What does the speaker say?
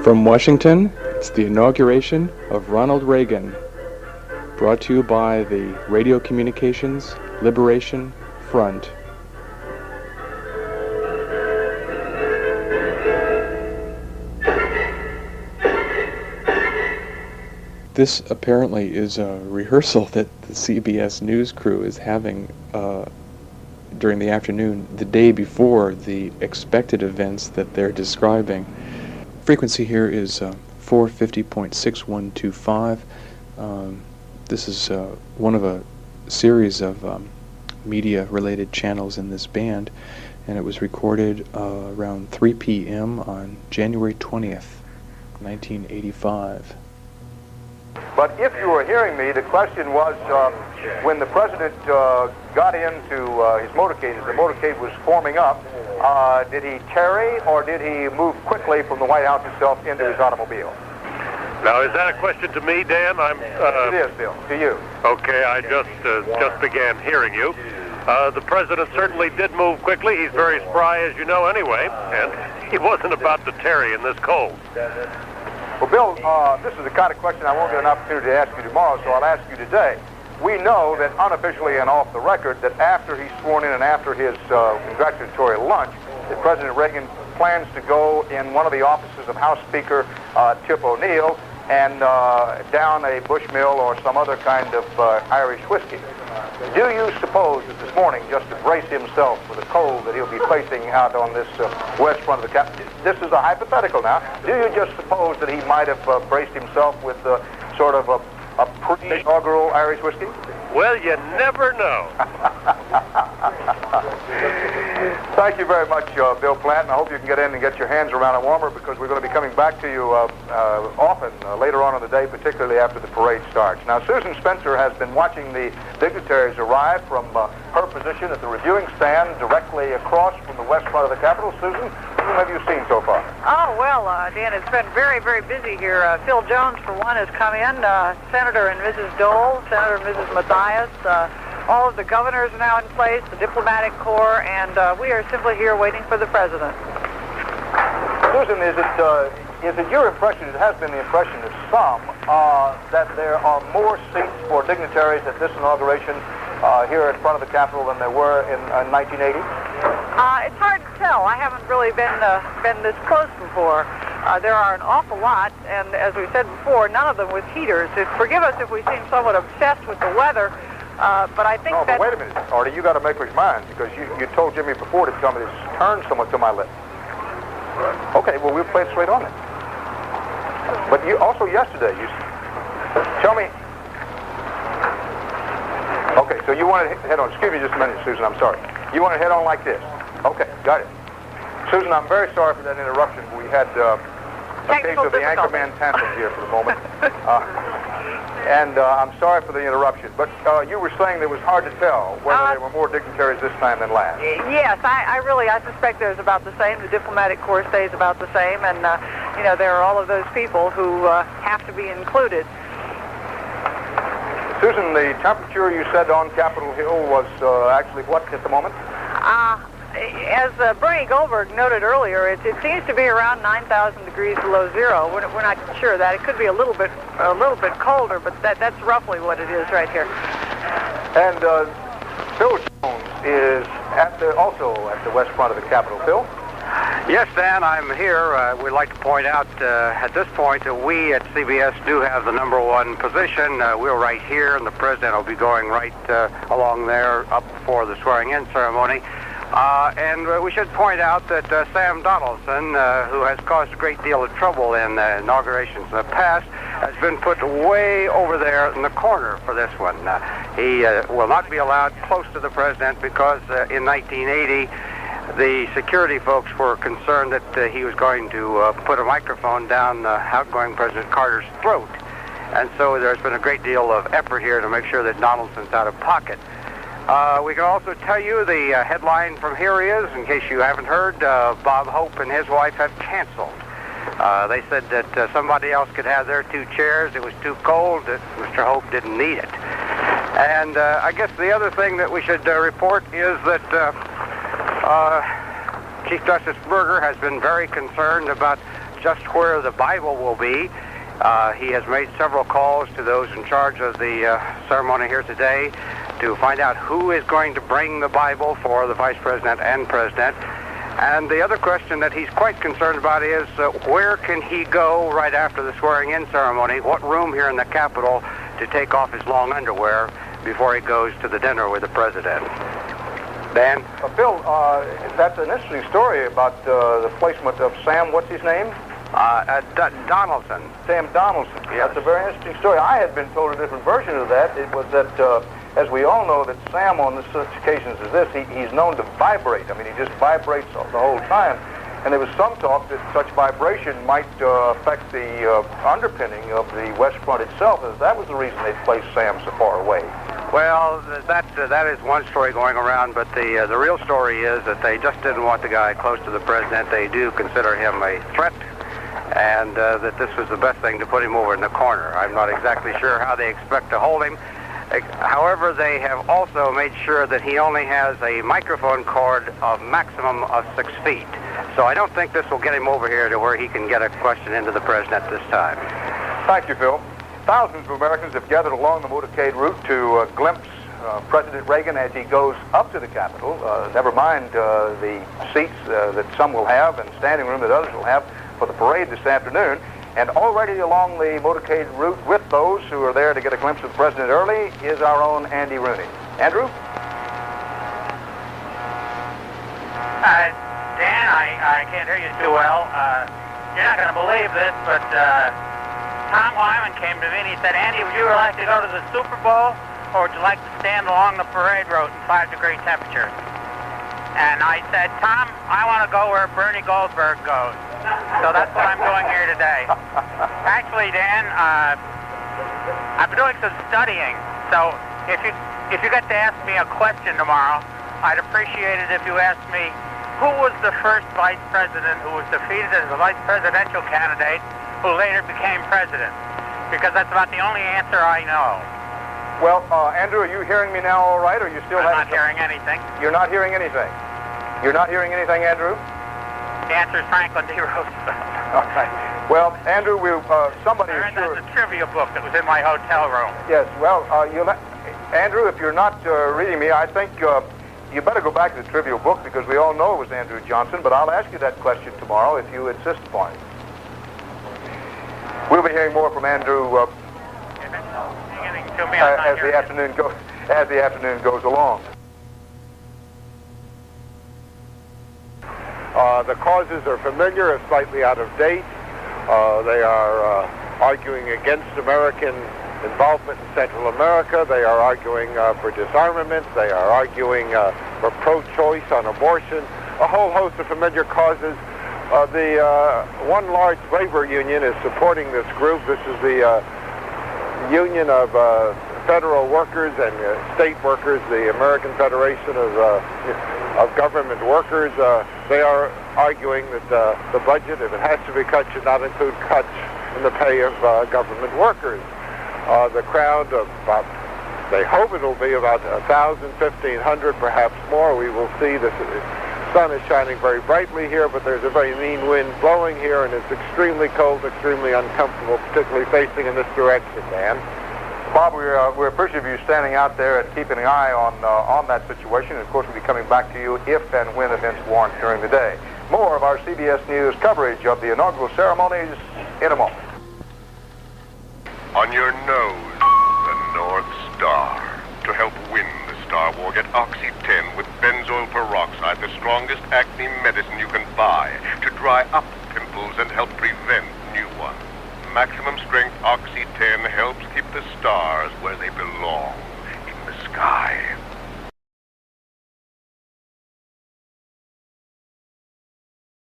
From Washington, it's the inauguration of Ronald Reagan, brought to you by the Radio Communications Liberation Front. This apparently is a rehearsal that the CBS news crew is having during the afternoon, the day before the expected events that they're describing. Frequency here is 450.6125. This is one of a series of media-related channels in this band, and it was recorded around 3 p.m. on January 20th, 1985. But if you were hearing me, the question was, when the president got into his motorcade, as the motorcade was forming up, did he tarry or did he move quickly from the White House itself into his automobile? Now, is that a question to me, Dan? It is, Bill. To you. Okay, I just began hearing you. The president certainly did move quickly. He's very spry, as you know, anyway, and he wasn't about to tarry in this cold. Well, Bill, this is the kind of question I won't get an opportunity to ask you tomorrow, so I'll ask you today. We know that unofficially and off the record that after he's sworn in and after his congratulatory lunch, that President Reagan plans to go in one of the offices of House Speaker Tip O'Neill and down a Bushmill or some other kind of Irish whiskey. Do you suppose that this morning, just to brace himself for the cold that he'll be facing out on this west front of the Capitol, this is a hypothetical now, do you just suppose that he might have braced himself with sort of a pre-inaugural Irish whiskey? Well, you never know. Thank you very much, Bill Planton. I hope you can get in and get your hands around it warmer, because we're going to be coming back to you often later on in the day, particularly after the parade starts. Now, Susan Spencer has been watching the dignitaries arrive from her position at the reviewing stand directly across from the west front of the Capitol. Susan, whom have you seen so far? Oh, well, Dan, it's been very, very busy here. Phil Jones, for one, has come in. Senator and Mrs. Dole, Senator and Mrs. Mathias, all of the governors are now in place, the diplomatic corps, and we are simply here waiting for the president. Susan, is it your impression, it has been the impression of some, that there are more seats for dignitaries at this inauguration here in front of the Capitol than there were in 1980? It's hard to tell. I haven't really been this close before. There are an awful lot, and as we said before, none of them with heaters. Forgive us if we seem somewhat obsessed with the weather, but I think that... But wait a minute, Artie, you got to make up your mind, because you told Jimmy before to tell me to turn somewhat to my left. Okay, well, we'll play it straight on it. But you also yesterday, you tell me... Okay, so you want to head on. Excuse me just a minute, Susan, I'm sorry. You want to head on like this? Okay, got it. Susan, I'm very sorry for that interruption. We had a case of the Anchorman tantrum here for the moment. And I'm sorry for the interruption. But you were saying that it was hard to tell whether there were more dignitaries this time than last. Yes, I suspect there's about the same. The diplomatic corps stays about the same. And, you know, there are all of those people who have to be included. Susan, the temperature you said on Capitol Hill was actually what at the moment? As Bernie Goldberg noted earlier, it seems to be around 9,000 degrees below zero. We're not sure of that. It could be a little bit colder, but that's roughly what it is right here. And Phil Jones is also at the west front of the Capitol. Phil? Yes, Dan, I'm here. We'd like to point out at this point that we at CBS do have the number one position. We're right here, and the president will be going right along there up for the swearing-in ceremony. And we should point out that Sam Donaldson, who has caused a great deal of trouble in inaugurations in the past, has been put way over there in the corner for this one. He will not be allowed close to the president because in 1980, the security folks were concerned that he was going to put a microphone down outgoing President Carter's throat. And so there's been a great deal of effort here to make sure that Donaldson's out of pocket. We can also tell you the headline from here is, in case you haven't heard, Bob Hope and his wife have canceled. They said that somebody else could have their 2 chairs. It was too cold, that Mr. Hope didn't need it. And I guess the other thing that we should report is that Chief Justice Berger has been very concerned about just where the Bible will be. He has made several calls to those in charge of the ceremony here today to find out who is going to bring the Bible for the Vice President and President. And the other question that he's quite concerned about is where can he go right after the swearing-in ceremony? What room here in the Capitol to take off his long underwear before he goes to the dinner with the President? Dan? Bill, that's an interesting story about the placement of Sam, what's his name? Donaldson. Sam Donaldson. Yes. That's a very interesting story. I had been told a different version of that. It was that, as we all know, that Sam on such occasions as this, he's known to vibrate. I mean, he just vibrates the whole time. And there was some talk that such vibration might affect the underpinning of the West Front itself, as that was the reason they placed Sam so far away. Well, that is one story going around, but the real story is that they just didn't want the guy close to the President. They do consider him a threat, and that this was the best thing to put him over in the corner. I'm not exactly sure how they expect to hold him. However, they have also made sure that he only has a microphone cord of maximum of 6 feet. So I don't think this will get him over here to where he can get a question into the President this time. Thank you, Phil. Thousands of Americans have gathered along the motorcade route to glimpse President Reagan as he goes up to the Capitol. Never mind the seats that some will have and standing room that others will have for the parade this afternoon. And already along the motorcade route with those who are there to get a glimpse of the President early is our own Andy Rooney. Andrew? Dan, I can't hear you too well. You're not going to believe this, but Tom Wyman came to me and he said, Andy, would you like to go to the Super Bowl, or would you like to stand along the parade route in 5-degree temperatures? And I said, Tom, I want to go where Bernie Goldberg goes. So that's what I'm doing here today. Actually, Dan, I've been doing some studying. So if you get to ask me a question tomorrow, I'd appreciate it if you asked me who was the first vice president who was defeated as a vice presidential candidate who later became president. Because that's about the only answer I know. Well, Andrew, are you hearing me now all right, or are you still I'm not hearing anything. You're not hearing anything? You're not hearing anything, Andrew? The answer is Franklin D. Roosevelt. All right. Well, Andrew, somebody I is read sure... that's a trivia book that was in my hotel room. Yes, well, Andrew, if you're not reading me, I think you better go back to the trivial book, because we all know it was Andrew Johnson, but I'll ask you that question tomorrow if you insist upon it. We'll be hearing more from Andrew as the afternoon goes along. The causes are familiar and slightly out of date. They are arguing against American involvement in Central America. They are arguing for disarmament. They are arguing for pro-choice on abortion. A whole host of familiar causes. The one large labor union is supporting this group. This is the Union of Federal Workers and State Workers, the American Federation of Government Workers. They are arguing that the budget, if it has to be cut, should not include cuts in the pay of government workers. The crowd, they hope it will be about 1,000, 1,500, perhaps more. We will see. The sun is shining very brightly here, but there's a very mean wind blowing here, and it's extremely cold, extremely uncomfortable, particularly facing in this direction, Dan. Bob, we're appreciative of you standing out there and keeping an eye on that situation. And of course, we'll be coming back to you if and when events warrant during the day. More of our CBS News coverage of the inaugural ceremonies in a moment. On your nose, the North Star. To help win the Star War, get Oxy 10 with benzoyl peroxide, the strongest acne medicine you can buy, to dry up pimples and help prevent new ones. Maximum strength Oxy 10 helps keep the stars where they belong, in the sky.